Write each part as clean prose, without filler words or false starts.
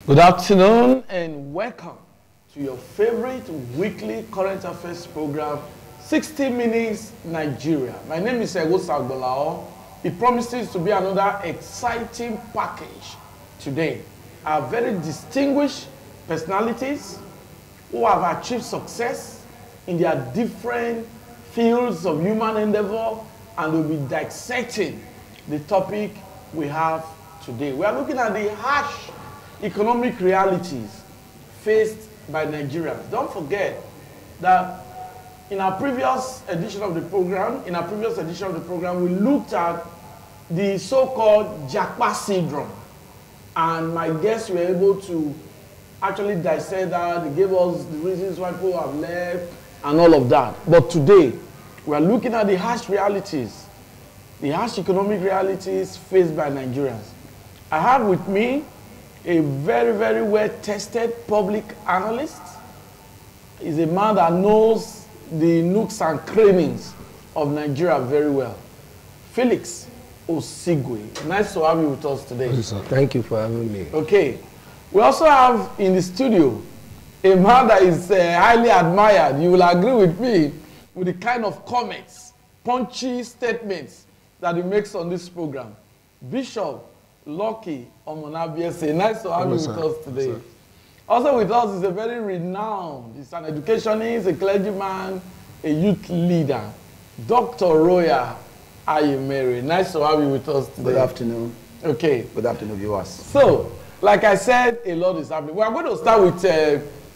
Good afternoon and welcome to your favorite weekly current affairs program, 60 Minutes Nigeria. My name is Ego Sagbolao. It promises to be another exciting package today. Our very distinguished personalities who have achieved success in their different fields of human endeavor, and we'll be dissecting the topic we have today. We are looking at the harsh economic realities faced by Nigerians. Don't forget that in our previous edition of the program, we looked at the so-called Japa syndrome, and my guests were able to actually dissect that. They gave us the reasons why people have left and all of that. But today, we are looking at the harsh realities, the harsh economic realities faced by Nigerians. I have with me a very, very well-tested public analyst. He's a man that knows the nooks and crannies of Nigeria very well. Felix Osigwe. Nice to have you with us today. Yes, sir. Thank you for having me. Okay. We also have in the studio a man that is highly admired. You will agree with me with the kind of comments, punchy statements that he makes on this program. Bishop Lucky Omonabiese. Nice to have you with us today. Yes, also with us is a very renowned, he's an educationist, a clergyman, a youth leader, Dr. Roya Ayemere. Nice to have you with us today. Good afternoon. Okay. Good afternoon, viewers. So, like I said, a lot is happening. We are going to start with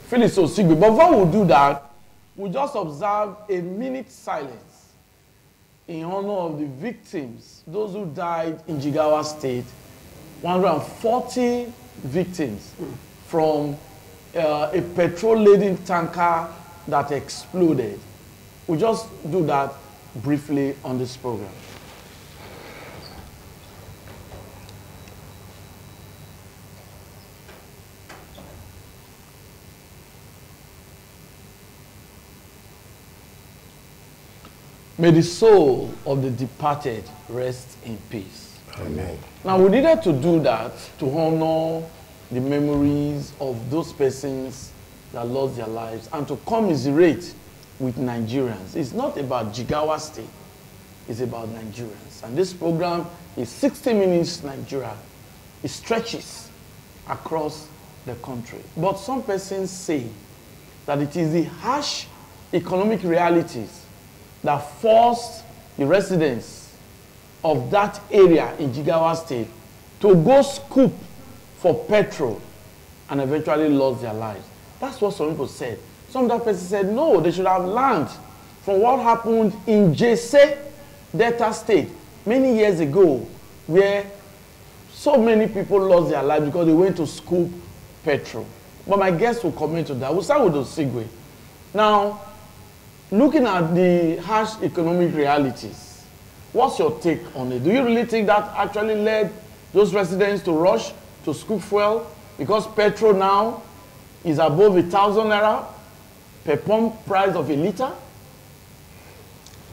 Felix Osigwe. But before we do that, we'll just observe a minute silence in honor of the victims, those who died in Jigawa State. 140 victims from a petrol-laden tanker that exploded. We'll just do that briefly on this program. May the soul of the departed rest in peace. Amen. Now, we needed to do that to honor the memories of those persons that lost their lives and to commiserate with Nigerians. It's not about Jigawa State, it's about Nigerians. And this program is 60 Minutes Nigeria. It stretches across the country. But some persons say that it is the harsh economic realities that forced the residents of that area in Jigawa State to go scoop for petrol and eventually lost their lives. That's what some people said. Some other persons said, no, they should have learned from what happened in Jesse, Delta State, many years ago, where so many people lost their lives because they went to scoop petrol. But my guests will comment on that. We'll start with Osigwe. Now, looking at the harsh economic realities, what's your take on it? Do you really think that actually led those residents to rush to scoop fuel because petrol now is above 1,000 naira per pump price of a liter?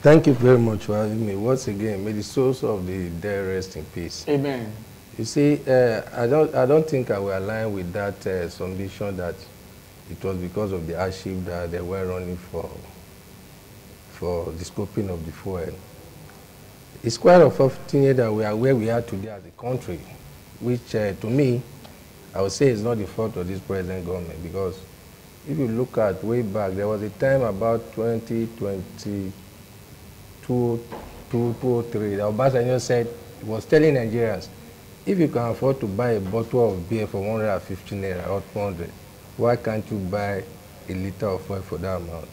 Thank you very much for having me. Once again, may the souls of the dead rest in peace. Amen. You see, I don't think I will align with that submission that it was because of the hardship that they were running for the scoping of the fuel. It's quite unfortunate that we are where we are today as a country, which to me, I would say is not the fault of this present government, because if you look at way back, there was a time about 2022, 2003, that Obasanjo said, he was telling Nigerians, if you can afford to buy a bottle of beer for 150 naira or 200, why can't you buy a liter of oil for that amount?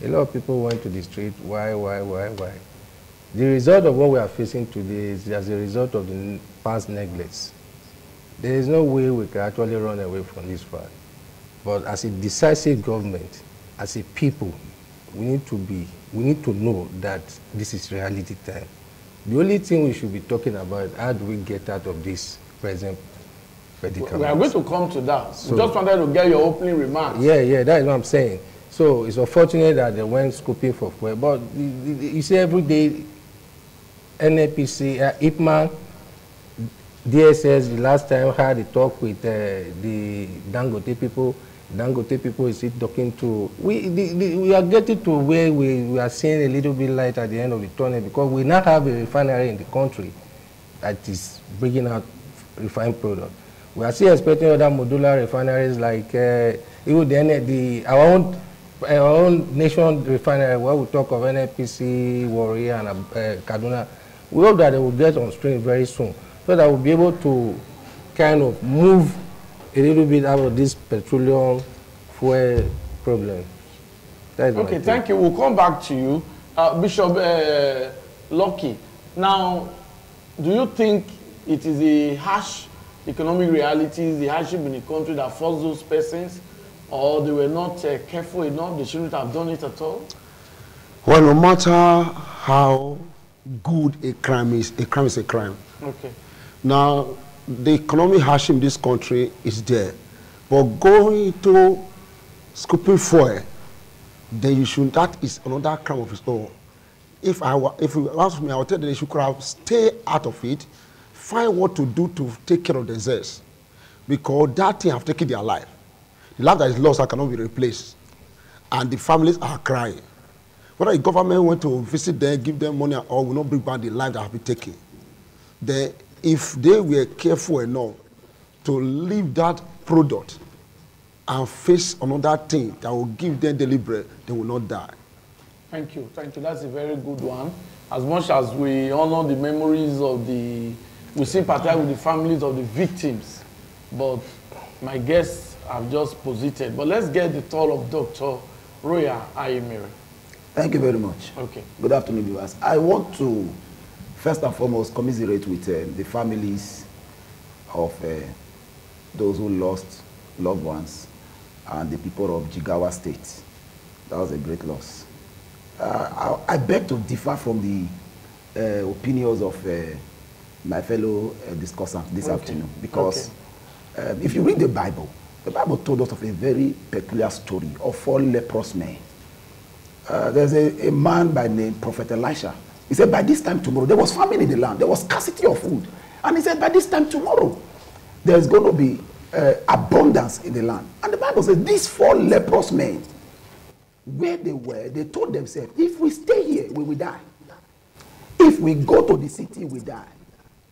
A lot of people went to the street, why? The result of what we are facing today is as a result of the past neglects. There is no way we can actually run away from this fact. But as a decisive government, as a people, we need to know that this is reality time. The only thing we should be talking about is how do we get out of this present predicament. We are going to come to that. So, just wanted to get your opening remarks. Yeah, that is what I'm saying. So it's unfortunate that they went scooping for fuel. But you see every day, NAPC, IPMAN, DSS, the last time had a talk with the Dangote people. Dangote people is it talking to, we are getting to where we are seeing a little bit light at the end of the tunnel, because we now have a refinery in the country that is bringing out refined product. We are still expecting other modular refineries like even our own nation refinery, where we talk of NNPC, Warrior, and Kaduna. We hope that they will get on stream very soon, so that we'll be able to kind of move a little bit out of this petroleum fuel problem. Okay, thank you. We'll come back to you. Bishop Lucky, now, do you think it is the harsh economic realities, the hardship in the country that forced those persons, or they were not careful enough, they shouldn't have done it at all? Well, no matter how good a crime is a crime. Okay. Now, the economic hardship in this country is there, but going to scooping fuel, then you should, that is another crime of its own. If you ask me, I would tell them they should have stay out of it, find what to do to take care of themselves, because that thing have taken their life. The life that is lost that cannot be replaced, and the families are crying. Whether the government went to visit them, give them money, or will not bring back the life that have been taken, then if they were careful enough to leave that product and face another thing that will give them daily bread, they will not die. Thank you. Thank you. That's a very good one. As much as we honor the memories of we sympathize with the families of the victims, but my guests have just posited. But let's get the thought of Dr. Roya Ayemere. Thank you very much. Okay. Good afternoon, viewers. I want to first and foremost commiserate with the families of those who lost loved ones and the people of Jigawa State. That was a great loss. I beg to differ from the opinions of my fellow discussants this afternoon, because if you read the Bible told us of a very peculiar story of 4 leprous men. There's a man by the name Prophet Elisha. He said, by this time tomorrow, there was famine in the land. There was scarcity of food. And he said, by this time tomorrow, there's going to be abundance in the land. And the Bible says, these 4 leprous men, where they were, they told themselves, if we stay here, we will die. If we go to the city, we die.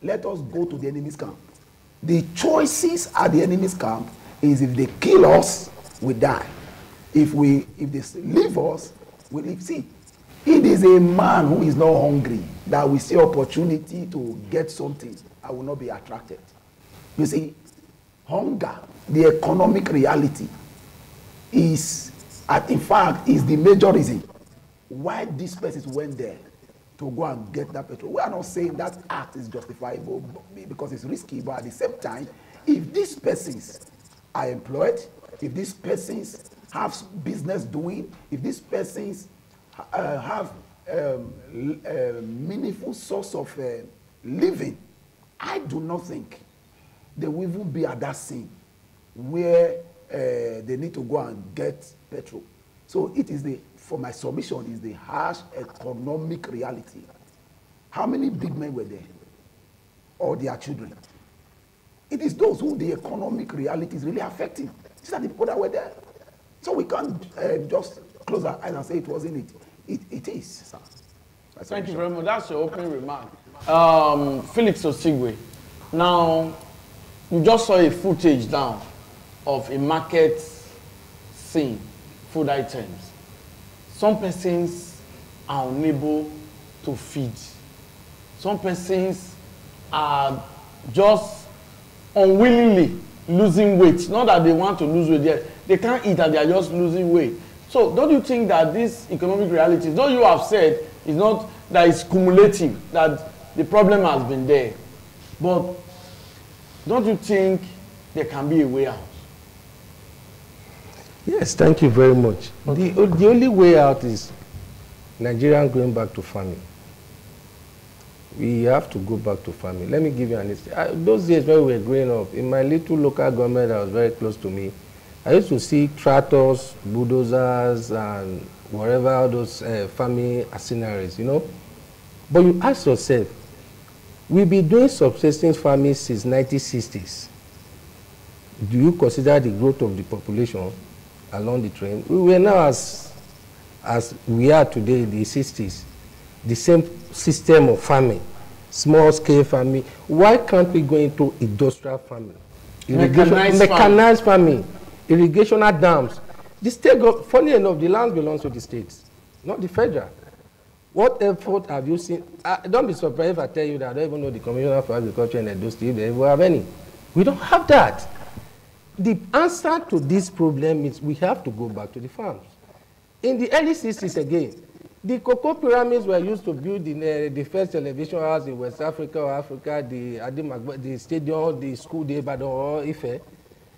Let us go to the enemy's camp. The choices at the enemy's camp is if they kill us, we die. If they leave us, we live. See, it is a man who is not hungry that will see opportunity to get something. I will not be attracted. You see, hunger, the economic reality, is, in fact, is the major reason why these persons went there to go and get that petrol. We are not saying that act is justifiable because it's risky, but at the same time, if these persons are employed, if these persons have business doing, if these persons have meaningful source of living, I do not think they will even be at that scene where they need to go and get petrol. So it is for my submission, is the harsh economic reality. How many big men were there? Or their children? It is those who the economic reality is really affecting. These are the people that were there. So we can't just close our eyes and say it wasn't it. It is. Thank you very much. That's your opening remark. Felix Osigwe, now you just saw a footage now of a market scene, food items. Some persons are unable to feed. Some persons are just unwillingly losing weight. Not that they want to lose weight, they can't eat and they are just losing weight. So don't you think that this economic reality, though you have said is not that it's cumulative, that the problem has been there, but don't you think there can be a way out? Yes, thank you very much. Okay. The only way out is Nigerians going back to farming. We have to go back to farming. Let me give you an example. Those days when we were growing up, in my little local government that was very close to me, I used to see tractors, bulldozers, and whatever those farming machineries, you know. But you ask yourself, We've been doing subsistence farming since 1960s. Do you consider the growth of the population along the trend? We were now as we are today in the 60s, the same system of farming, small-scale farming. Why can't we go into industrial farming? Mechanized farming, irrigational dams. The state, funny enough, the land belongs to the states, not the federal. What effort have you seen? Don't be surprised if I tell you that I don't even know the Commissioner for Agriculture in Edo State, if they ever have any. We don't have that. The answer to this problem is we have to go back to the farms. In the early 60s again, the cocoa pyramids were used to build the first television house in West Africa or Africa, the stadium, the school, the Ibadan or Ife.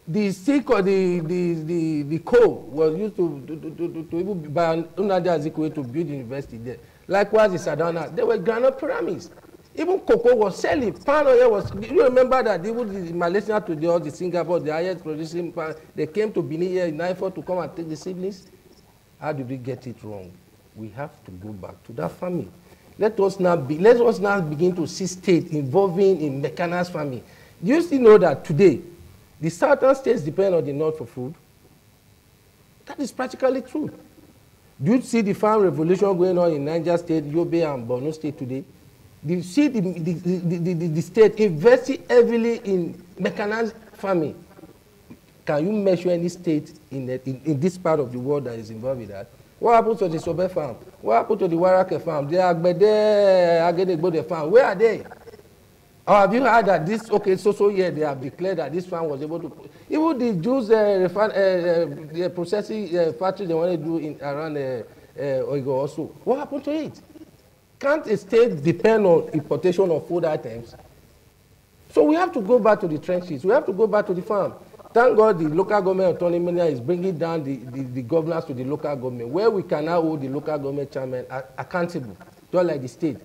The stick or the coal was used to by Nnamdi Azikiwe to build the university there. Likewise, in Sadana, there were granite pyramids. Even cocoa was selling. Palm oil was. You remember that even the Malaysia today, or the Singapore, the highest producing, they came to Benin here in 94 to come and take the seedlings. How did we get it wrong? We have to go back to that farming. Let us now begin to see state involving in mechanized farming. Do you still know that today, the southern states depend on the north for food? That is practically true. Do you see the farm revolution going on in Niger State, Yobe, and Borno State today? Do you see the state investing heavily in mechanized farming? Can you measure any state in this part of the world that is involved with that? What happened to the Sobe farm? What happened to the Warake farm? The Agbede farm, where are they? Or have you heard that this, so year they have declared that this farm was able to, even the Jews the processing factory they want to do around Oigo also. What happened to it? Can't a state depend on importation of food items? So we have to go back to the trenches. We have to go back to the farm. Thank God the local government autonomy is bringing down the governors to the local government, where we can now hold the local government chairman accountable, just like the state.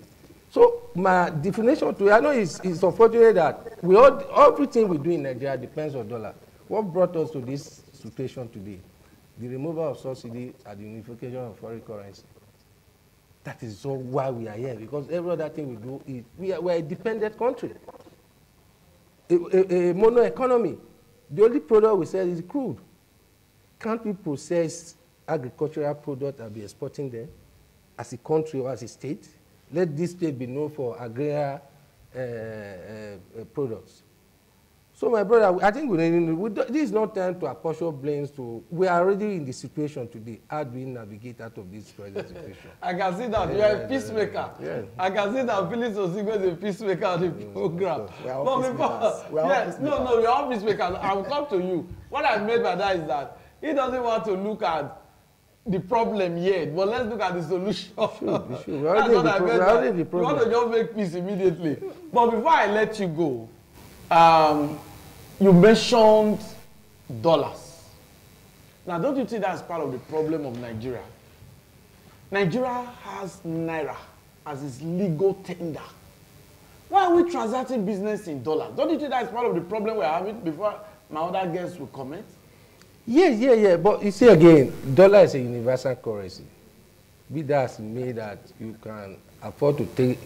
So my definition to it, I know it's unfortunate that everything we do in Nigeria depends on dollar. What brought us to this situation today? The removal of subsidy and the unification of foreign currency. That is so why we are here, because every other thing we do is we are a dependent country, a mono economy. The only product we sell is crude. Can't we process agricultural product and be exporting them as a country or as a state? Let this state be known for agrarian products. So, my brother, I think this is not time to apportion blames to. We are already in the situation today. How do we navigate out of this present situation? I can see that you are a peacemaker. Yeah. I can see that Phyllis Osigwe is a peacemaker on the program. We are all peacemakers. We are all peacemakers. I will come to you. What I meant by that is that he doesn't want to look at the problem yet, but let's look at the solution. Sure. That's what I meant. You want to just make peace immediately. But before I let you go, you mentioned dollars. Now, don't you think that's part of the problem of Nigeria? Nigeria has Naira as its legal tender. Why are we transacting business in dollars? Don't you think that's part of the problem we're having before my other guests will comment? Yeah. But you see again, dollar is a universal currency. Be that may that you can afford to take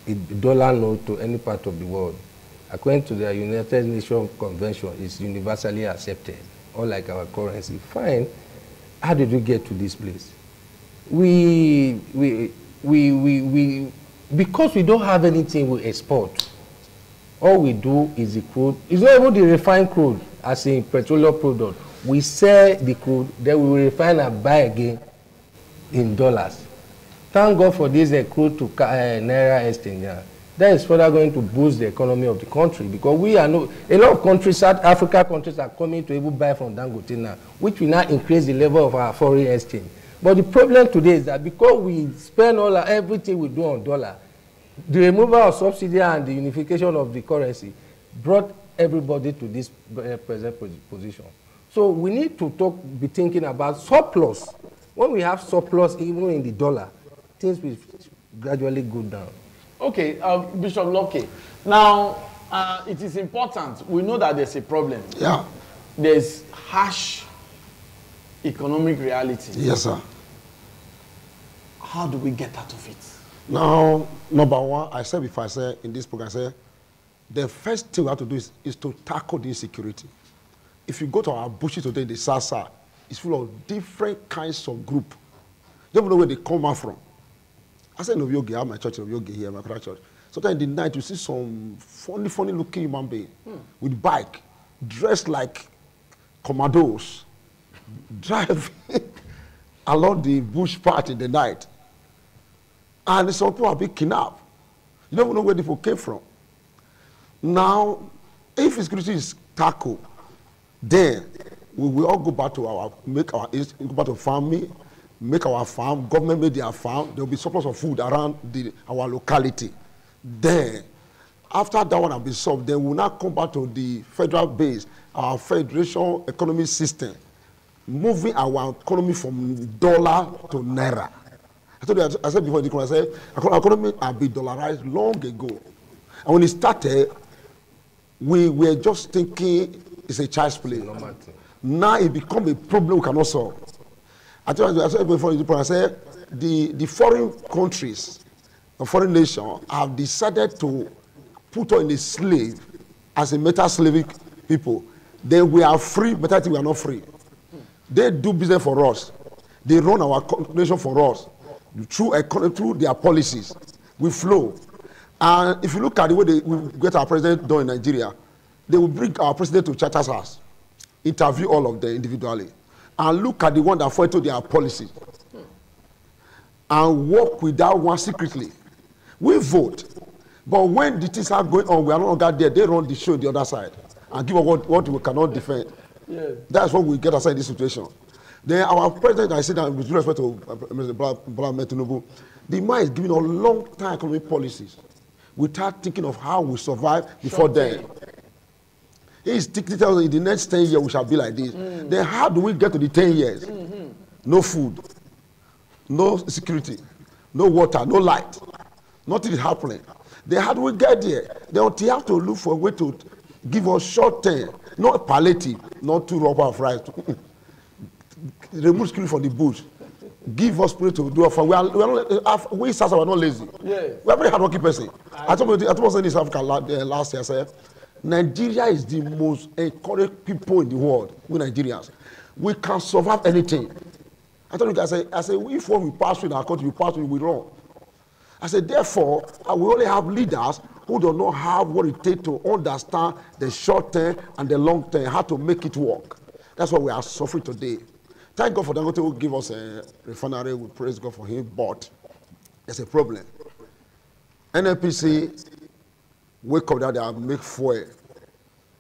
a dollar note to any part of the world. According to the United Nations Convention, it's universally accepted, unlike our currency. Fine. How did we get to this place? Because we don't have anything we export. All we do is the crude. It's not even the refined crude, as in petroleum product. We sell the crude, then we will refine and buy again in dollars. Thank God for this crude to Naira exchange. That is further going to boost the economy of the country, because a lot of countries, South Africa countries, are coming to even buy from Dangote now, which will now increase the level of our foreign exchange. But the problem today is that because we spend everything we do on dollar, the removal of subsidy and the unification of the currency brought everybody to this present position. So we need to be thinking about surplus. When we have surplus, even in the dollar, things will gradually go down. Okay, Bishop Locke. Now, it is important. We know that there's a problem. Yeah. There's harsh economic reality. Yes, sir. How do we get out of it? Now, number one, I said before, I said in this program, I said, the first thing we have to do is to tackle the insecurity. If you go to our bushes today in the Sasa, it's full of different kinds of group. You don't know where they come out from. I said in Ovioge, I have my church in Ovioge here, my church. Sometimes in the night, you see some funny looking human being with bike, dressed like commandos, driving along the bush path in the night. And some people are being kidnapped. You don't know where the people came from. Now, if insecurity is tackled, then we will all go back to go back to farming, make our farm, government made their farm, there will be surplus of food around our locality. Then, after that one has been solved, then we will now come back to the federal base, our federation economic system, moving our economy from dollar to naira. I said before, I said, our economy had been dollarized long ago. And when it started, we were just thinking it's a child's play. Now it becomes a problem we cannot solve. I said before, I said, the foreign countries, the foreign nations have decided to put us in a slave as a meta-slavic people. Then we are free, but we are not free. They do business for us. They run our nation for us. Through their policies, we flow. And if you look at the way we get our president done in Nigeria, they will bring our president to Charter's house, interview all of them individually, and look at the one that follow their policy, and work with that one secretly. We vote, but when the things are going on, we are no longer there. They run the show on the other side and give us what we cannot defend. Yes. That's what we get aside this situation. Then our president, I said that with respect to Mr. Bola Tinubu, the man is giving a long-term economic policies without thinking of how we survive before then. He is thinking in the next 10 years we shall be like this. Then how do we get to the 10 years? No food, no security, no water, no light. Nothing is happening. Then how do we get there? Then we have to look for a way to give us short-term, not palliative, not 2 rubber of rice. Remove security from the bush. Give us spirit to do it. We Sasa are not lazy. Yes. We are very hardworking person. I told you in South Africa last year, I said, Nigeria is the most encouraged people in the world. We Nigerians. We can survive anything. I told you guys, I said, if when we pass through in our country, we pass through, we run. I said, therefore, we only have leaders who do not have what it takes to understand the short term and the long term, how to make it work. That's why we are suffering today. Thank God for Dangote who give us a refinery. We praise God for him, but there's a problem. NNPC wake up that they make fuel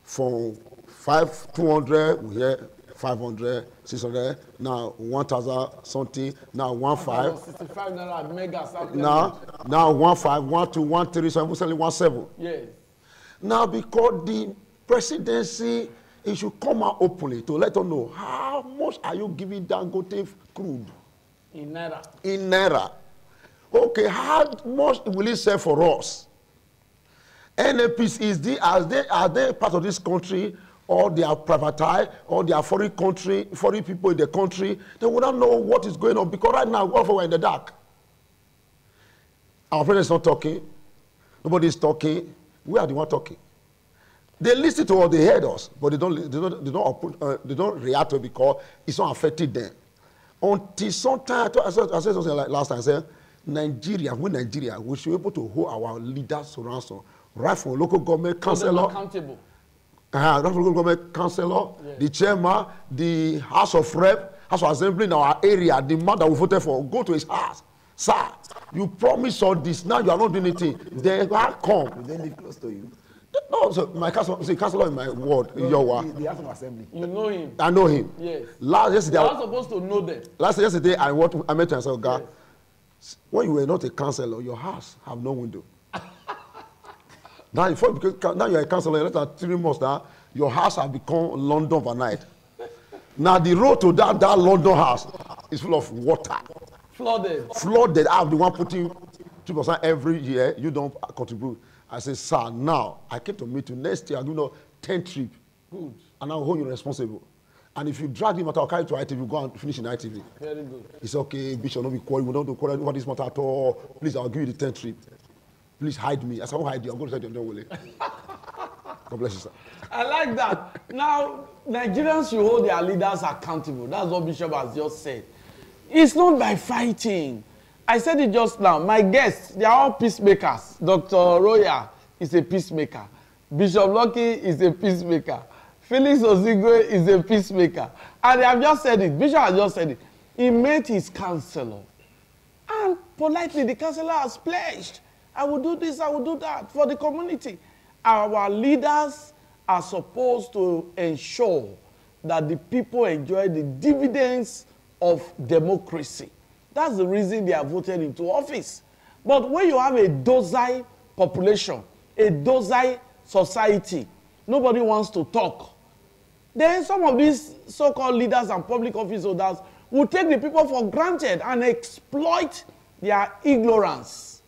from 200, we hear 500, 600, now 1,000 something, now 1,500. 65 naira mega. Now 1,500, 1,200, 1,300, selling 1,700. Yes. Now because the presidency, it should come out openly to let us know how much are you giving Dangote crude? In naira. In naira. Okay, how much will it sell for us? NNPC are they part of this country, or they are privatized, or they are foreign people in the country? They will not know what is going on because right now all of us are in the dark. Our president is not talking. Nobody is talking. We are the one talking. They listen to what they heard us, but they don't react to it because it's not affecting them. Until sometime, I said something like last time. I said, Nigeria, we should be able to hold our leaders to ransom, right from local government councillor, accountable. Local government councillor, yes. The chairman, the House of Rep, House of Assembly in our area, the man that we voted for, go to his house. Sir, you promised all this. Now you are not doing anything. Then how come? Will they live close to you? No, so my councillor in my ward, in your ward. The House of Assembly. You know him. I know him. Yes. Yesterday, you are supposed to know them. Yesterday, I met him and said, God, yes. When you were not a councillor, your house have no window. Now you're a councillor, less than 3 months now, your house has become London overnight. Now the road to that London house is full of water. Flooded. I'm the one putting 2% every year. You don't contribute. I said, sir, now I came to meet you. Next year, I'll give you 10 trips. Good. And I'll hold you responsible. And if you drag the matter, I'll carry it to ITV, go and finish in ITV. Very good. It's okay, Bishop, no be quarrel. We don't do quarrel over this matter at all. Please, I'll give you the 10th trip. Please hide me. As I won't hide you, I'm going to hide you. Don't worry. God bless you, sir. I like that. Now, Nigerians should hold their leaders accountable. That's what Bishop has just said. It's not by fighting. I said it just now. My guests, they are all peacemakers. Dr. Roya is a peacemaker. Bishop Lucky is a peacemaker. Felix Ozigwe is a peacemaker. And they have just said it. Bishop has just said it. He met his counselor. And politely, the counselor has pledged, I will do this, I will do that for the community. Our leaders are supposed to ensure that the people enjoy the dividends of democracy. That's the reason they are voted into office. But when you have a docile population, a docile society, nobody wants to talk. Then some of these so-called leaders and public office holders will take the people for granted and exploit their ignorance.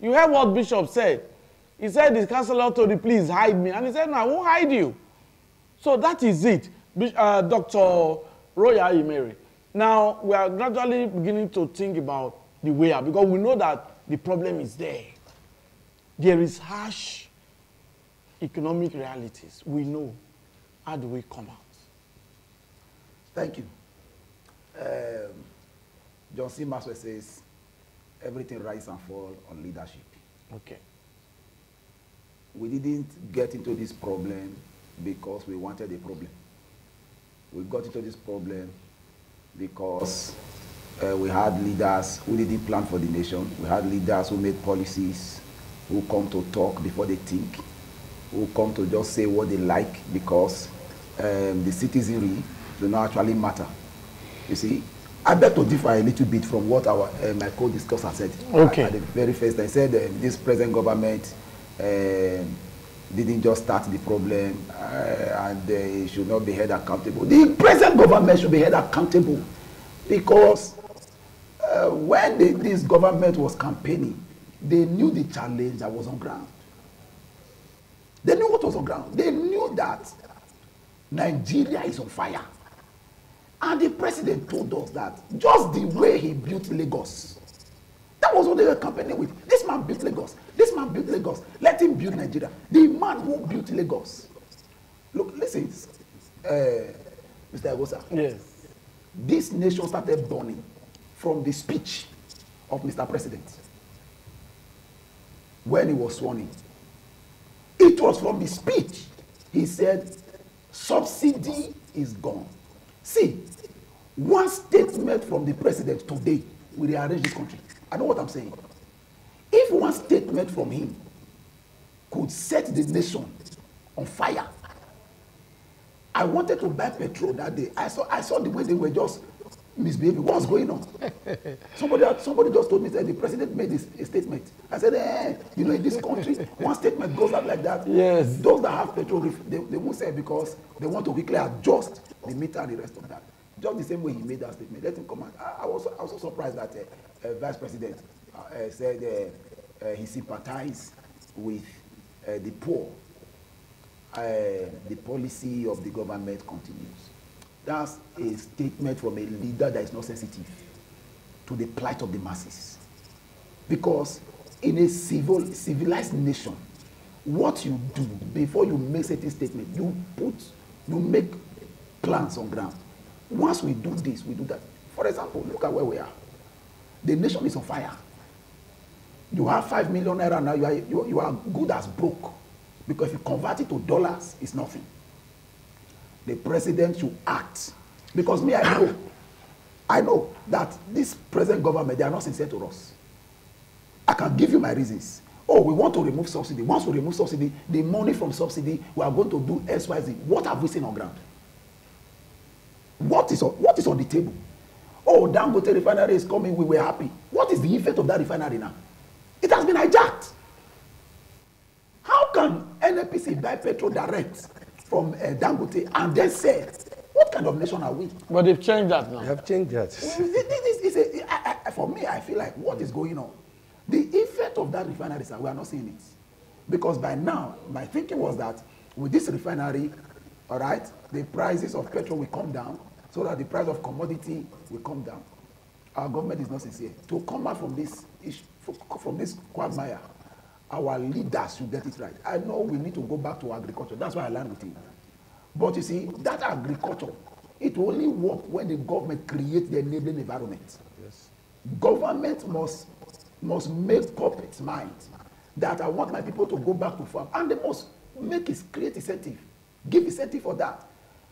You heard what Bishop said. He said the counselor told him, please hide me. And he said, no, I won't hide you. So that is it. Dr. Roya Imeri. Now, we are gradually beginning to think about the way out because we know that the problem is there. There is harsh economic realities. We know. How do we come out? Thank you. John C. Maxwell says, everything rises and falls on leadership. Okay. We didn't get into this problem because we wanted a problem. We got into this problem because we had leaders who didn't plan for the nation. We had leaders who made policies, who come to talk before they think, who come to just say what they like because the citizenry do not actually matter. You see, I beg to differ a little bit from what our my co-discussor said. Okay. At the very first, I said this present government didn't just start the problem and they should not be held accountable. The present government should be held accountable because when this government was campaigning, they knew the challenge that was on ground. They knew what was on ground. They knew that Nigeria is on fire. And the president told us that just the way he built Lagos, that was what they were campaigning with. This man built Lagos. This man built Lagos. Let him build Nigeria. The man who built Lagos. Look, listen, Mr. Egosa. Yes. This nation started burning from the speech of Mr. President when he was sworn in. It was from the speech. He said, subsidy is gone. See, one statement from the president today will rearrange this country. I know what I'm saying. If one statement from him could set the nation on fire, I wanted to buy petrol that day. I saw the way they were just misbehaving. What's going on? Somebody just told me that the president made a statement. I said, in this country, one statement goes out like that. Yes. Those that have petrol, they won't say it because they want to quickly adjust the meter and the rest of that. Just the same way he made that statement. Let him come out. I was also surprised that Vice President said he sympathized with the poor. The policy of the government continues. That's a statement from a leader that is not sensitive to the plight of the masses. Because in a civilized nation, what you do before you make certain statement, you make plans on ground. Once we do this, we do that. For example, look at where we are. The nation is on fire. You have 5 million naira now, you are good as broke. Because if you convert it to dollars, it's nothing. The president should act. Because me, I know that this present government, they are not sincere to us. I can give you my reasons. Oh, we want to remove subsidy. Once we remove subsidy, the money from subsidy, we are going to do XYZ. What have we seen on ground? What is on the table? Oh, Dangote refinery is coming, we were happy. What is the effect of that refinery now? It has been hijacked. How can NNPC buy petrol direct from Dangote and then sell? What kind of nation are we? But they've changed that now. They have changed that. For me, I feel like what is going on? The effect of that refinery, sir, we are not seeing it. Because by now, my thinking was that with this refinery, all right, the prices of petrol will come down, so that the price of commodity will come down. Our government is not sincere. To come out from this issue, from this quagmire, our leaders should get it right. I know we need to go back to agriculture. That's why I learned with you. But you see, that agriculture, it will only work when the government creates the enabling environment. Yes. Government must make up its mind that I want my people to go back to farm, and they must create incentive, give incentive for that.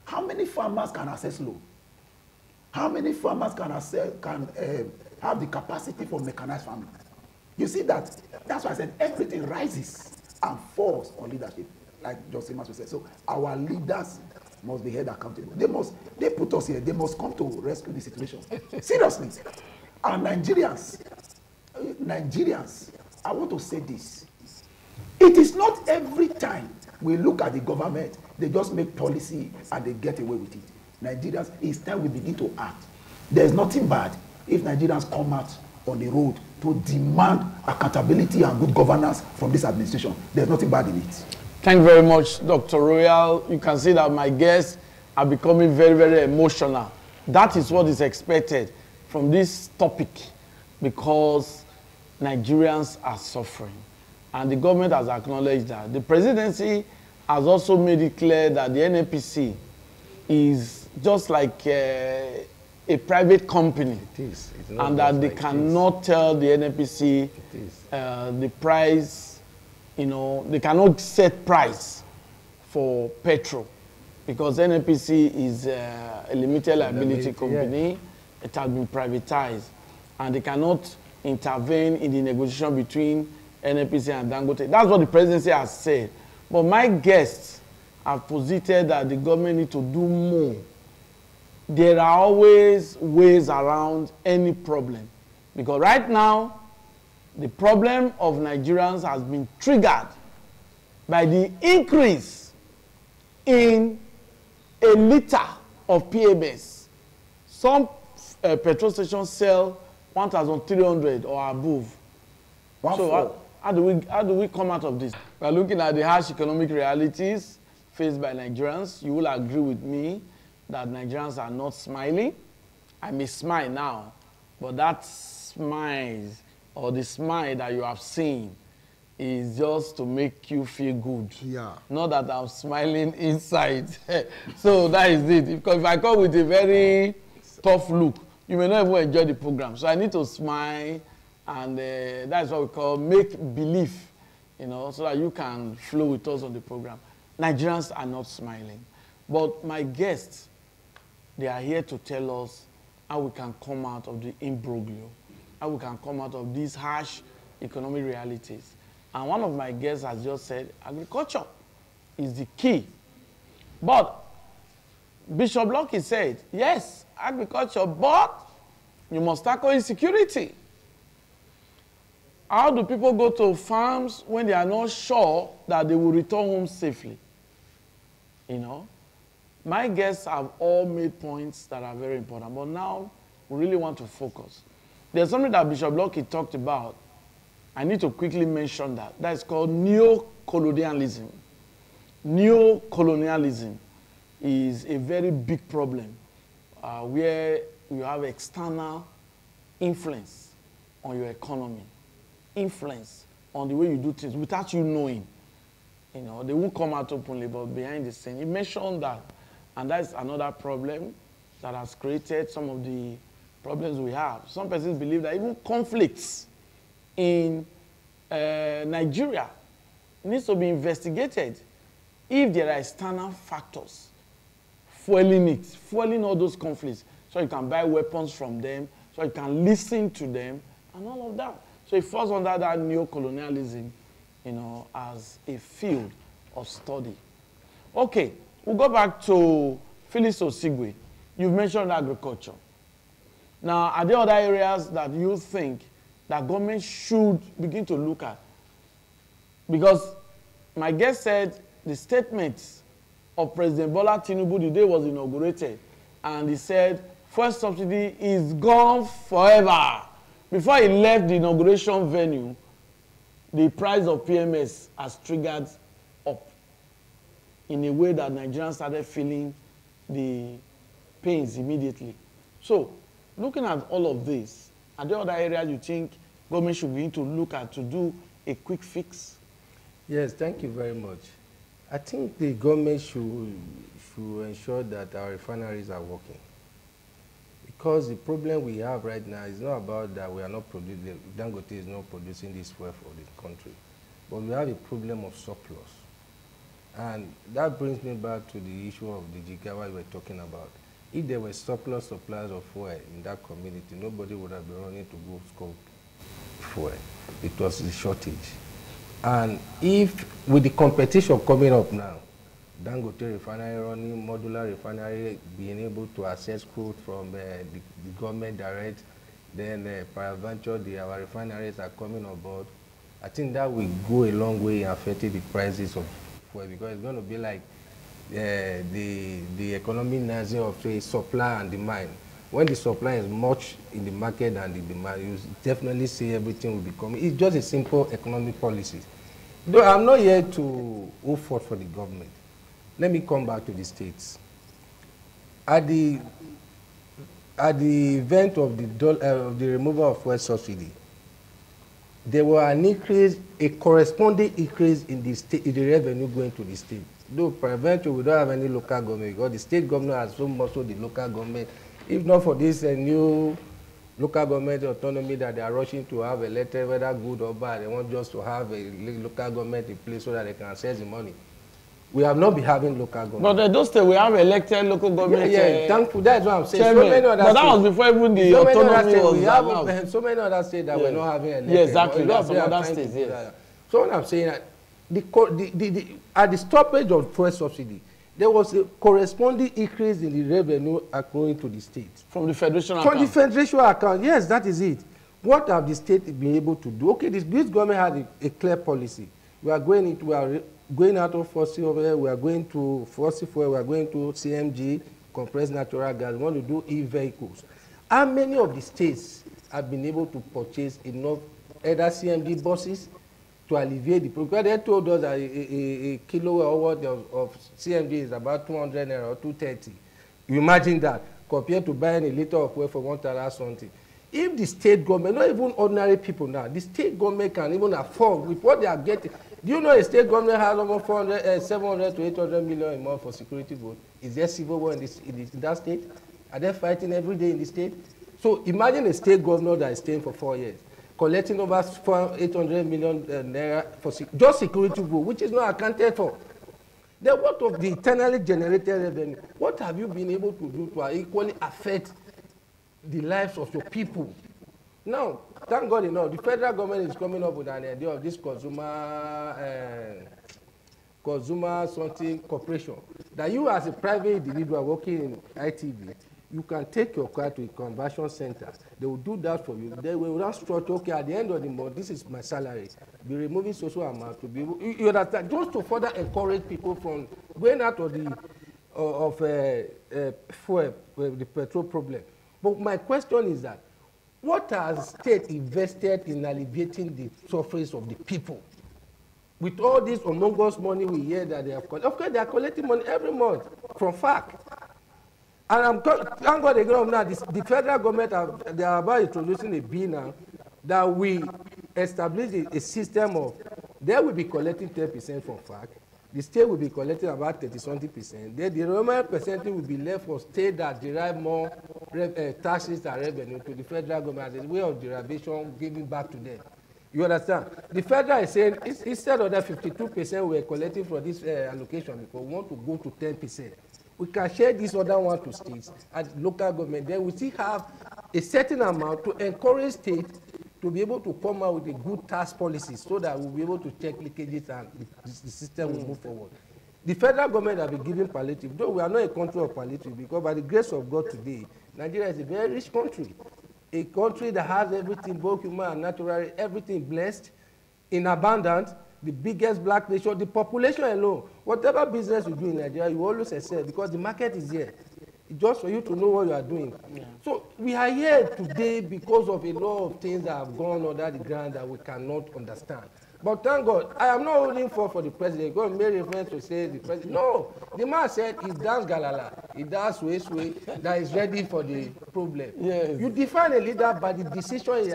How many farmers can access loan? How many farmers can have the capacity for mechanized farming? You see that? That's why I said everything rises and falls on leadership, like Johnson said. So our leaders must be held accountable. They put us here. They must come to rescue the situation. Seriously. And Nigerians, I want to say this. It is not every time we look at the government, they just make policy and they get away with it. Nigerians, it's time we begin to act. There's nothing bad if Nigerians come out on the road to demand accountability and good governance from this administration. There's nothing bad in it. Thank you very much, Dr. Royal. You can see that my guests are becoming very, very emotional. That is what is expected from this topic, because Nigerians are suffering. And the government has acknowledged that. The presidency has also made it clear that the NNPC is just like a private company. It is. And that they cannot tell the NNPC the price, they cannot set price for petrol, because NNPC is a limited liability company. Yeah. It has been privatized, and they cannot intervene in the negotiation between NNPC and Dangote. That's what the presidency has said. But my guests have posited that the government need to do more. There are always ways around any problem, because right now the problem of Nigerians has been triggered by the increase in a liter of PMS. Some petrol stations sell 1,300 or above. So how do we come out of this? We are looking at the harsh economic realities faced by Nigerians. You will agree with me that Nigerians are not smiling. I may smile now, but that smile, or the smile that you have seen, is just to make you feel good. Yeah. Not that I'm smiling inside. So that is it. Because if I come with a very tough look, you may not even enjoy the program. So I need to smile, and that's what we call make believe, so that you can flow with us on the program. Nigerians are not smiling. But my guests, they are here to tell us how we can come out of the imbroglio, how we can come out of these harsh economic realities. And one of my guests has just said agriculture is the key. But Bishop Lucky said, yes, agriculture, but you must tackle insecurity. How do people go to farms when they are not sure that they will return home safely? My guests have all made points that are very important, but now we really want to focus. There's something that Bishop Lucky talked about. I need to quickly mention that. That is called neo-colonialism. Neo-colonialism is a very big problem where you have external influence on your economy, influence on the way you do things without you knowing. They won't come out openly, but behind the scene. He mentioned that, and that's another problem that has created some of the problems we have. Some persons believe that even conflicts in Nigeria needs to be investigated if there are external factors fueling all those conflicts, so you can buy weapons from them, so you can listen to them, and all of that. So it falls under that neo-colonialism, as a field of study. Okay, we'll go back to Phyllis Osigwe. You've mentioned agriculture. Now, are there other areas that you think that government should begin to look at? Because my guest said the statements of President Bola Tinubu the day was inaugurated, and he said fuel subsidy is gone forever. Before he left the inauguration venue, the price of PMS has triggered up in a way that Nigerians started feeling the pains immediately. So, looking at all of this, are there other areas you think government should begin to look at to do a quick fix? Yes, thank you very much. I think the government should ensure that our refineries are working. Because the problem we have right now is not about that we are not producing, Dangote is not producing this fuel for the country, but we have a problem of surplus. And that brings me back to the issue of the Jigawa we were talking about. If there were surplus supplies of fuel in that community, nobody would have been running to go scope fuel. It was the shortage. And if, with the competition coming up now, Dangote refinery running, modular refinery being able to access crude from the government direct, then peradventure our refineries are coming on board, I think that will go a long way in affecting the prices of fuel, because it's going to be like the economic nazi of supply and demand. When the supply is much in the market than the demand, you definitely see everything will be coming. It's just a simple economic policy. Though I'm not here to go forth for the government. Let me come back to the states. At the event of the removal of fuel subsidy, there was an increase, a corresponding increase in the state, in the revenue going to the state. Though peradventure we don't have any local government, because the state government has so much of the local government. If not for this new local government autonomy that they are rushing to have elected, whether good or bad, they want just to have a local government in place so that they can access the money. We have not been having local government. But those states we have elected local government. Yeah, thankful. That's what I'm saying. So many other but that was before even the autonomy was allowed. So many other states that were not having elected. Yeah, exactly. There are some other states. Yes. So what I'm saying, at the stoppage of fuel subsidy, there was a corresponding increase in the revenue accruing to the states. From the federation account? From the federation account, yes, that is it. What have the states been able to do? Okay, this government had a clear policy. We are going out of fossil oil, we are going to fossil fuel, we are going to CMG, compressed natural gas, we want to do e-vehicles. How many of the states have been able to purchase enough either CMG buses to alleviate the problem? Because they told us that a kilowatt of CMG is about 200 naira or 230. You imagine that, compared to buying a liter of fuel for 1,000 something. If the state government, not even ordinary people now, the state government can even afford with what they are getting. Do you know a state government has almost 700 to 800 million a month for security vote? Is there civil war in that state? Are they fighting every day in the state? So imagine a state governor that is staying for 4 years, collecting over 800 million naira for just security vote, which is not accounted for. Then what of the internally generated revenue? What have you been able to do to equally affect the lives of your people? Now, thank God, the federal government is coming up with an idea of this consumer something corporation, that you as a private individual working in ITV, you can take your car to a conversion center. They will do that for you. They will not structure, okay, at the end of the month, this is my salary. Be removing social amount to be able, you understand, just to further encourage people from going out of the fuel, the petrol problem. But my question is that, what has state invested in alleviating the sufferings of the people? With all this humongous money we hear that they have collected, of course they are collecting money every month from FAC. And thank God again now, the federal government, they are about introducing a bill now that we establish a system of, they will be collecting 10% from FAC, the state will be collecting about 30-something%. Then the remaining percentage will be left for states that derive more taxes and revenue to the federal government as a way of derivation, giving back to them. You understand? The federal is saying, instead of that 52% we are collecting for this allocation, because we want to go to 10%. We can share this other one to states and local government. Then we still have a certain amount to encourage states to be able to come out with a good tax policy so that we'll be able to check leakages and the system will move forward. The federal government have been giving palliative, though we are not a country of palliative, because by the grace of God today, Nigeria is a very rich country. A country that has everything, both human and natural, everything blessed, in abundance, the biggest black nation, the population alone. Whatever business you do in Nigeria, you always excel because the market is here. It's just for you to know what you are doing. Yeah. So we are here today because of a lot of things that have gone under the ground that we cannot understand. But thank God, I am not holding for the president. God made reference to say the president. No, the man said he does galala, he does sway, that is ready for the problem. Yes. You define a leader by the decision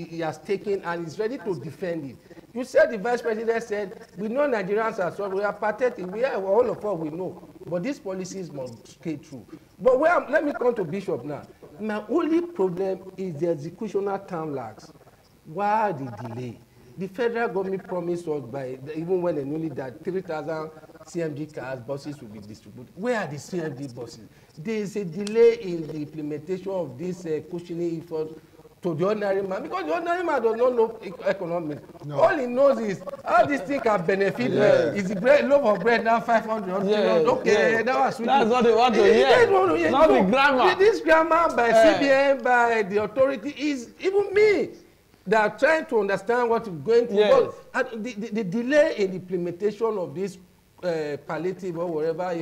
he has taken and is ready to defend it. You said the vice president said, we know Nigerians are sorry, we are pathetic, we are all of us we know, but these policies must stay true. But let me come to Bishop now. My only problem is the executional time lags. Why the delay? The federal government promised us even when they knew that 3,000 CMD cars, buses will be distributed. Where are the CMD buses? There is a delay in the implementation of this cushioning effort to the ordinary man, because the ordinary man does not know economics. No. All he knows is how this thing can benefit. Is the loaf of bread now 500? Yes. Okay, that was sweet. That's what they want to hear. Not the grammar. This grammar by CBN, by the authority, is even me. They are trying to understand what is going to go. And the delay in the implementation of this palliative or whatever,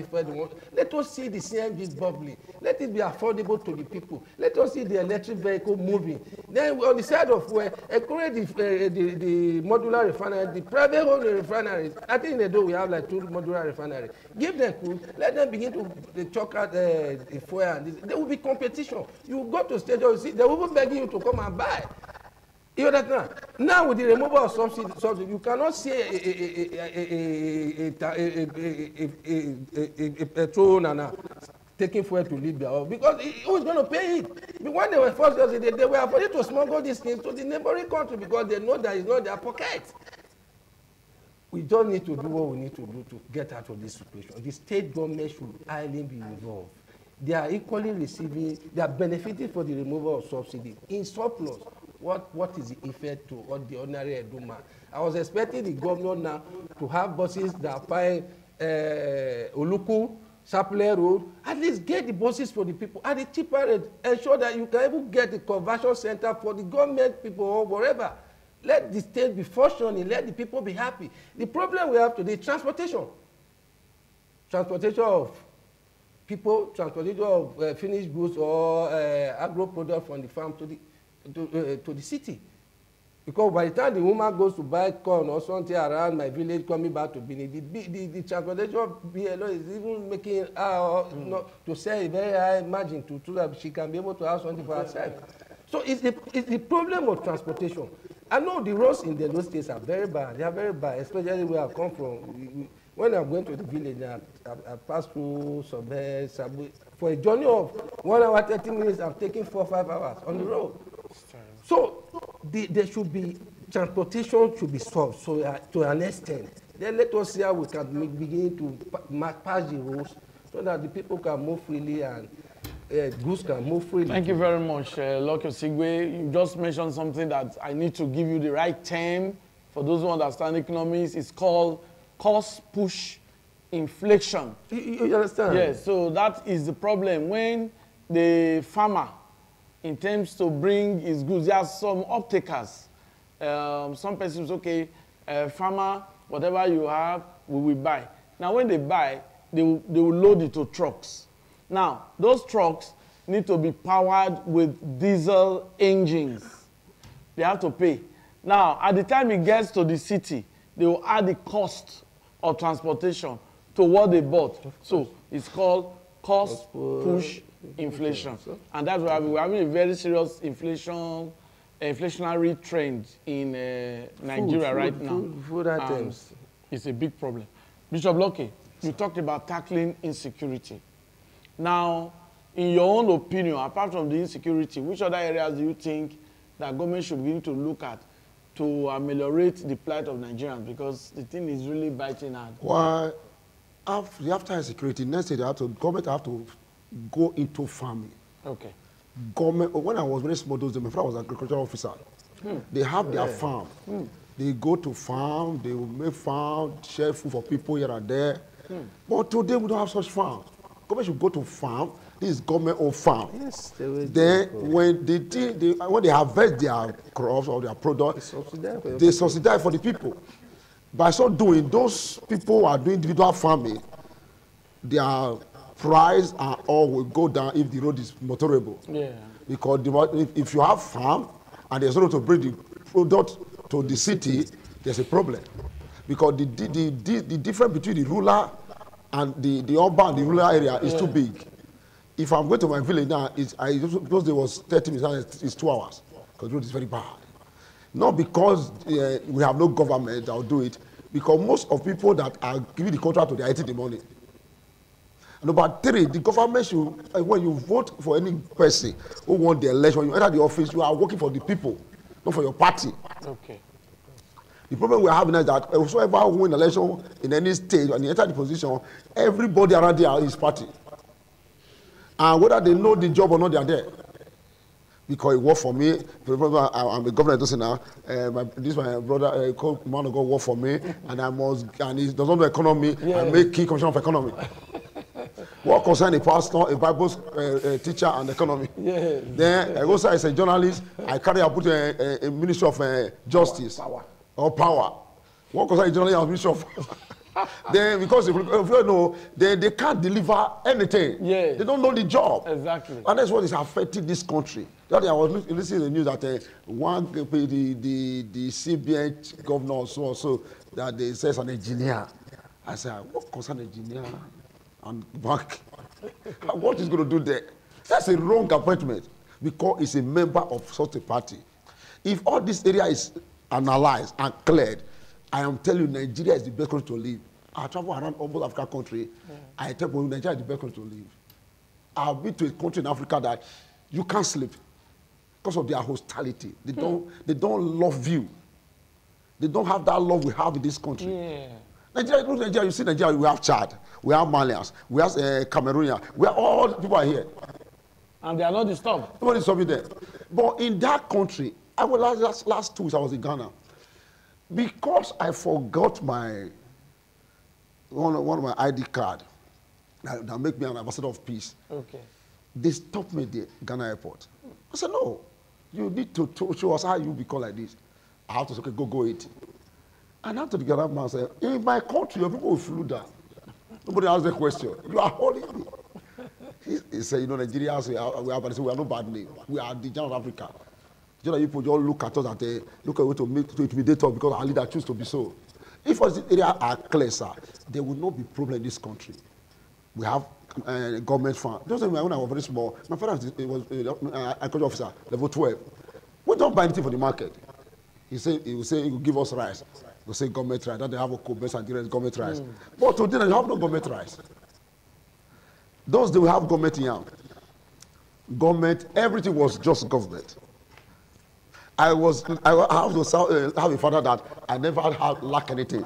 let us see the CMGs bubbling. Let it be affordable to the people. Let us see the electric vehicle moving. Then on the side of where encourage the modular refinery, the private owned refineries. I think they do. We have like 2 modular refineries. Give them cool. Let them begin to chalk out the fuel. And there will be competition. You go to stage, you see, they will be begging you to come and buy. You understand? Now with the removal of subsidy, you cannot see a Petrol now taking fuel to Libya, because who is going to pay it? When they were forced, they were afraid to smuggle these things to the neighboring country because they know that it's not their pocket. We just need to do what we need to do to get out of this situation. The state government should highly be involved. They are equally receiving, they are benefiting for the removal of subsidy. In surplus, what is the effect to what the ordinary Eduma? I was expecting the governor now to have buses that are buying Oluku, Sapele Road, at least get the buses for the people at a cheaper rate. Ensure that you can even get the conversion center for the government people or wherever. Let the state be functioning, let the people be happy. The problem we have today is transportation. Transportation of people, transportation of finished goods or agro products from the farm to the city. Because by the time the woman goes to buy corn or something around my village coming back to Benin, the transportation of BLO is even making to sell a very high margin so that she can be able to have something for herself. So it's the problem of transportation. I know the roads in those states are very bad. They are very bad, especially where I come from. When I'm going to the village, I pass through Sobe, for a journey of 1 hour, 30 minutes, I'm taking 4 or 5 hours on the road. So there should be, transportation should be solved to an extent. Then let us see how we can begin to pass the roads so that the people can move freely and goods can move freely. Thank you very much, Lucky Osigwe. You just mentioned something that I need to give you the right term. For those who understand economics, it's called cost push inflation. You understand? Yes, so that is the problem. When the farmer intends to bring his goods, there are some off-takers. Some persons, okay, farmer, whatever you have, we will buy. Now, when they buy, they will load it to trucks. Now, those trucks need to be powered with diesel engines. They have to pay. Now, at the time it gets to the city, they will add the cost of transportation to what they bought. So it's called cost push inflation. And that's why we're having a very serious inflationary trend in Nigeria right now. Food items. It's a big problem. Bishop Lucky, you talked about tackling insecurity. Now, in your own opinion, apart from the insecurity, which other areas do you think that government should begin to look at to ameliorate the plight of Nigerians? Because the thing is really biting hard. Well, after insecurity, next thing government have to go into farming. Okay. Government, when I was very small, those days, before I was an agricultural officer, they have their farm. They go to farm, they will make farm, share food for people here and there. But today we don't have such farms. Government should go to farm. This is government-owned farm. Yes, then when they harvest their crops or their products, they subsidize for the people. By so doing, those people who are doing individual farming, their price and all will go down if the road is motorable. Yeah. Because if you have farm and there's no to bring the product to the city, there's a problem. Because the difference between the rural and the urban, the rural area is too big. If I'm going to my village now, because there was 30 minutes, now it's 2 hours. Because the road is very bad. Not because we have no government that will do it, because most of people that are giving the contract to, they are eating the money. Number 3, the government should, when you vote for any person who won the election, when you enter the office, you are working for the people, not for your party. Okay. The problem we are having is that whoever win election in any state and they enter the position, everybody around there is party. And whether they know the job or not, they are there. Because he worked for me. I'm a governor doesn't now. This my brother, man of God, worked for me, and he doesn't know economy and make key commission of economy. What concern a pastor, a Bible teacher, and economy? Yes. Then I go say as a journalist, I put a ministry of justice or power. What concern a journalist and ministry of then because if you know they can't deliver anything. Yes. They don't know the job. Exactly. And that's what is affecting this country. That day I was listening to the news that the CBN governor also that they says an engineer. I said, what concern engineer and bank? What is going to do there? That's a wrong appointment because it's a member of such a party. If all this area is analyzed and cleared, I am telling you, Nigeria is the best country to live. I travel around almost African country. I tell you, Nigeria is the best country to live. I've been to a country in Africa that you can't sleep because of their hostility. They don't love you. They don't have that love we have in this country. Yeah. Nigeria, you see Nigeria, we have Chad, we have Malians, we have Cameroonians, we have all the people are here. And they are not disturbed. Nobody is stopping there. But in that country, I was last 2 weeks I was in Ghana. Because I forgot my one of my ID card that make me an ambassador of peace. Okay. They stopped me at the Ghana airport. I said, no, you need to show us how you become like this. I have to say, okay, go eat. And after the Ghana man said, in my country, your people will flew down. Nobody asked the question. You are holding me. He said, you know, Nigerians, we are no bad name. We are the John of Africa. Just like people just look at us and look at way to intimidate us because our leader choose to be so. If us this area are clear, sir, there will not be problem in this country. We have government fund. Just like when I was very small, my father was agriculture officer, level 12. We don't buy anything for the market. He will say he will give us rice. He will say government rice. That they have a Kobe and government rice. But today they have no government rice. Those they will have government yam. Government, everything was just government. I have a father that I never had lack anything.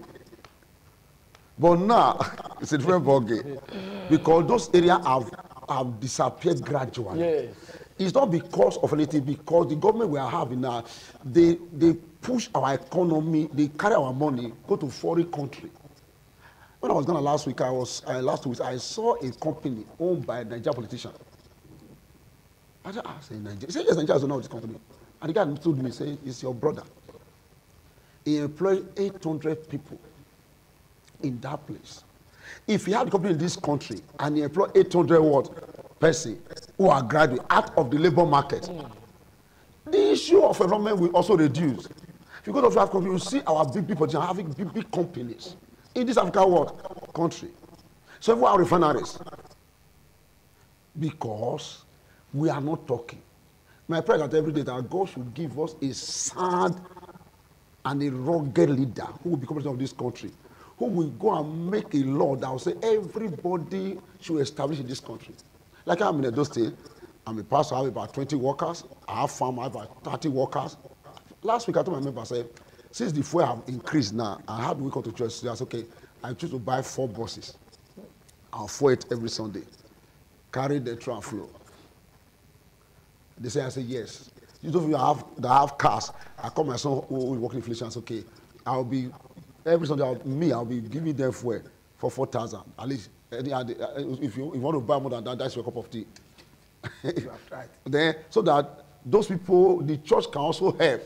But now, it's a different ballgame. Because those areas have disappeared gradually. Yes. It's not because of anything, because the government we are having now, they push our economy, they carry our money, go to foreign country. When I was gone last week, last 2 weeks, I saw a company owned by a Nigerian politician. I said, Nigeria. He said, yes, Nigeria is not this company. And the guy told me, say, it's your brother. He employed 800 people in that place. If he had a company in this country and he employed 800 person who are graduate out of the labor market, the issue of enrollment will also reduce. If you go to African country, you see our big people having big companies in this African country. So we are refineries. Because we are not talking. My prayer that every day that God should give us a sound and a rugged leader who will become president of this country, who will go and make a law that will say everybody should establish in this country. Like I'm in Edo State, I'm a pastor, I have about 20 workers, I have farm, I have about 30 workers. Last week I told my member, I said, since the fuel have increased now, I had to wake up to church. So I said, okay, I choose to buy 4 buses. I'll fuel it every Sunday. Carry the truck flow. They say, I say, yes. You don't have cars. I call my son who will work in inflation. I say, okay, I'll be, every Sunday, I'll be giving them fuel for 4,000. At least, if you want to buy more than that, that's your cup of tea. You have tried. Then, so that those people, the church can also help.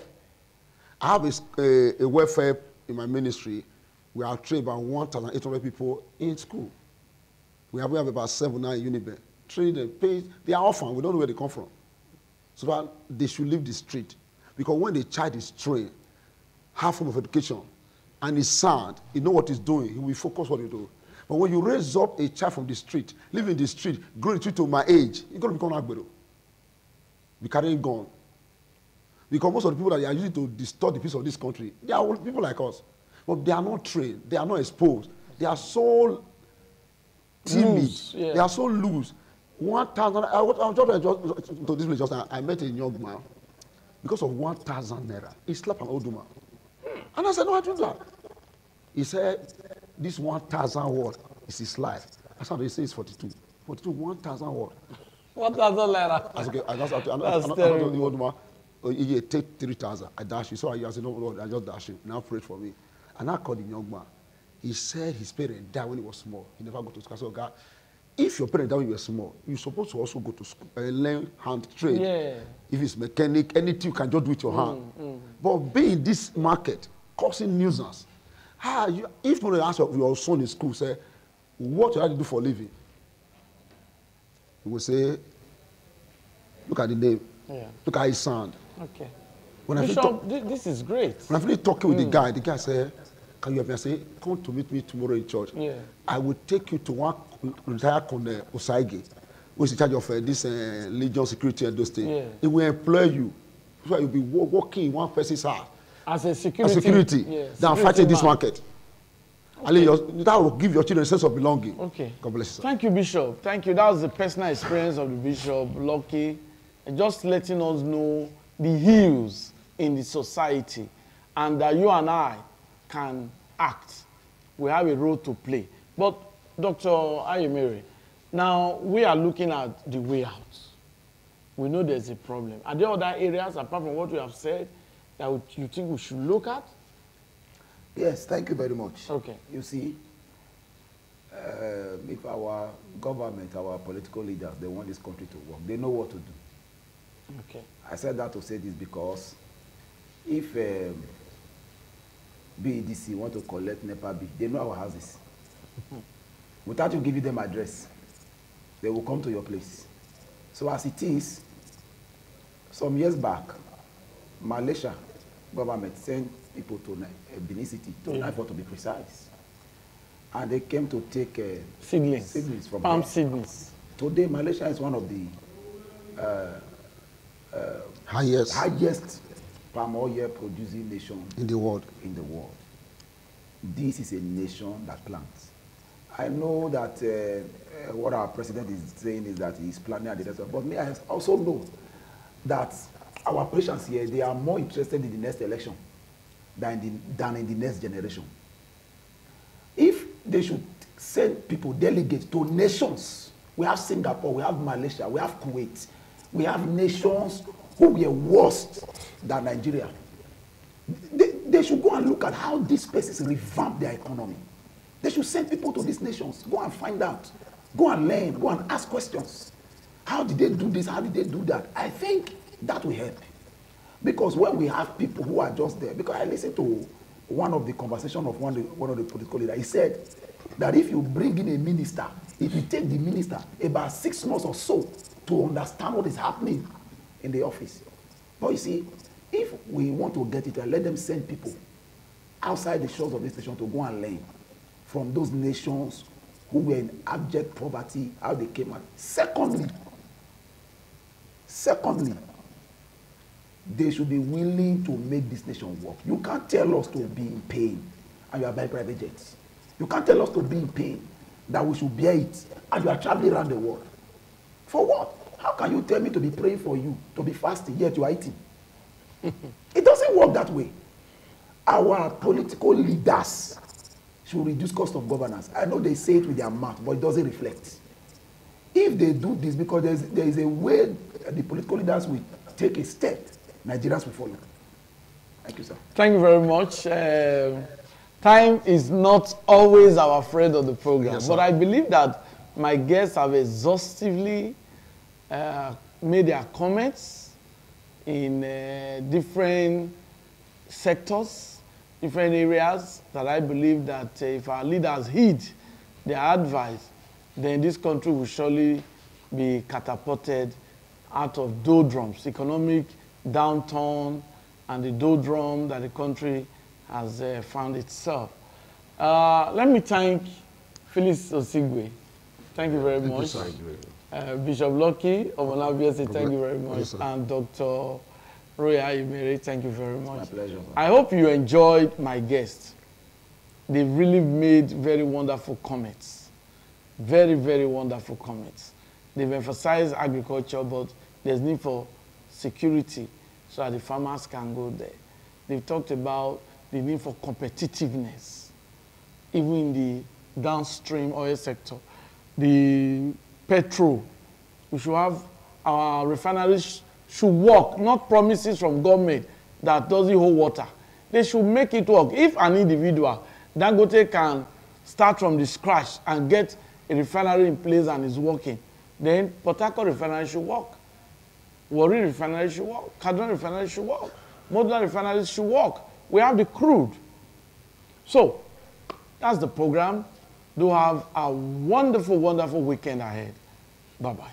I have a welfare in my ministry. We have trained about 1,800 people in school. We have about 7 now in Uniben. Train them, pay. They are orphan. We don't know where they come from. So that they should leave the street. Because when the child is trained, have form of education, and he's sound, he know what he's doing, he will focus what he do. But when you raise up a child from the street, live in the street, grow in the street to my age, you're going to become agbero. Be carrying gun. Because most of the people that are using to distort the peace of this country, they are people like us. But they are not trained, they are not exposed. They are so timid, they are so loose. 1,000, I was just to this place just now, I met a young man. Because of 1,000 naira, he slapped an old woman. And I said, no, I do that. He said, this 1,000 word is his life. I said, he says 42. 42, 1,000 word. 1,000 naira. I said, okay, I just have to, That's the terrible. old man, oh, he take 3,000. I dash you. So I said, no, Lord, I just dash him. Now pray for me. And I called the young man. He said his parents died when he was small. He never got to school. I said, God, if your parents died when you were small, you're supposed to also go to school and learn hand trade. Yeah. If it's mechanic, anything you can just do with your hand. But being in this market, causing nuisance. If you ask your son in school, say, what you have to do for a living? He will say, look at the name. Yeah. Look at his sound. Okay. When Bishop, this is great. When I finish talking with the guy said, can you help me? I say, come to meet me tomorrow in church. Yeah. I will take you to one retired Colonel Osaige, who is in charge of this Legion security and those things. Yeah. He will employ you. So you'll be working in one person's house. As a security. Than fighting this market. Okay. That will give your children a sense of belonging. Okay. God bless you, sir. Thank you, Bishop. Thank you. That was the personal experience of the Bishop, Lucky. And just letting us know the ills in the society and that you and I can act. We have a role to play. But Dr. Ayemere, now we are looking at the way out. We know there's a problem. Are there other areas apart from what we have said that you think we should look at? Yes, thank you very much. Okay. You see, if our government, our political leaders, they want this country to work, they know what to do. Okay. I said that to say this because if BEDC want to collect NEPA bill, they know our houses. Without you giving them address, they will come to your place. So as it is, some years back, Malaysia government sent people to Benin City, to Naifor to be precise. And they came to take seedlings from palm seedlings. Today, Malaysia is one of the highest palm oil producing nation in the world. This is a nation that plants. I know that what our president is saying is that he's planning at the rest of, but me, I also know that our politicians here, they are more interested in the next election than in the next generation. If they should send people, delegates to nations, we have Singapore, we have Malaysia, we have Kuwait, we have nations who were worse than Nigeria. They should go and look at how these places revamp their economy. They should send people to these nations, go and find out, go and learn, go and ask questions. How did they do this? How did they do that? I think that will help. Because when we have people who are just there, because I listened to one of the conversations of one of the political leaders, he said that if you bring in a minister, it will take the minister about 6 months or so to understand what is happening in the office. But you see, if we want to get it, let them send people outside the shores of this nation to go and learn from those nations who were in abject poverty, how they came out. Secondly, they should be willing to make this nation work. You can't tell us to be in pain and you are buying private jets. You can't tell us to be in pain that we should bear it and you are traveling around the world. For what? How can you tell me to be praying for you, to be fasting, yet you are eating? It doesn't work that way. Our political leaders should reduce cost of governance. I know they say it with their mouth, but it doesn't reflect. If they do this, because there is a way the political leaders will take a step, Nigerians will follow. Thank you, sir. Thank you very much. Time is not always our friend on the program, yes, but I believe that my guests have exhaustively made their comments in different sectors, different areas that I believe that if our leaders heed their advice, then this country will surely be catapulted out of doldrums, economic downturn, and the doldrum that the country has found itself. Let me thank Phyllis Osigwe. Thank you very much. Bishop Lucky of Olabiesi, thank you very much. And Dr. Roya Imere, thank you very much. My pleasure. I hope you enjoyed my guests. They really made very wonderful comments. Very, very wonderful comments. They've emphasized agriculture, but there's need for security so that the farmers can go there. They've talked about the need for competitiveness, even in the downstream oil sector. The petrol, we should have our refineries should work, not promises from government that doesn't hold water. They should make it work. If an individual, Dangote, can start from the scratch and get a refinery in place and is working, then Port Harcourt refinery should work. Warri refinery should work. Kaduna refinery should work. Modular refineries should work. We have the crude. So, that's the program. Do have a wonderful, wonderful weekend ahead. Bye-bye.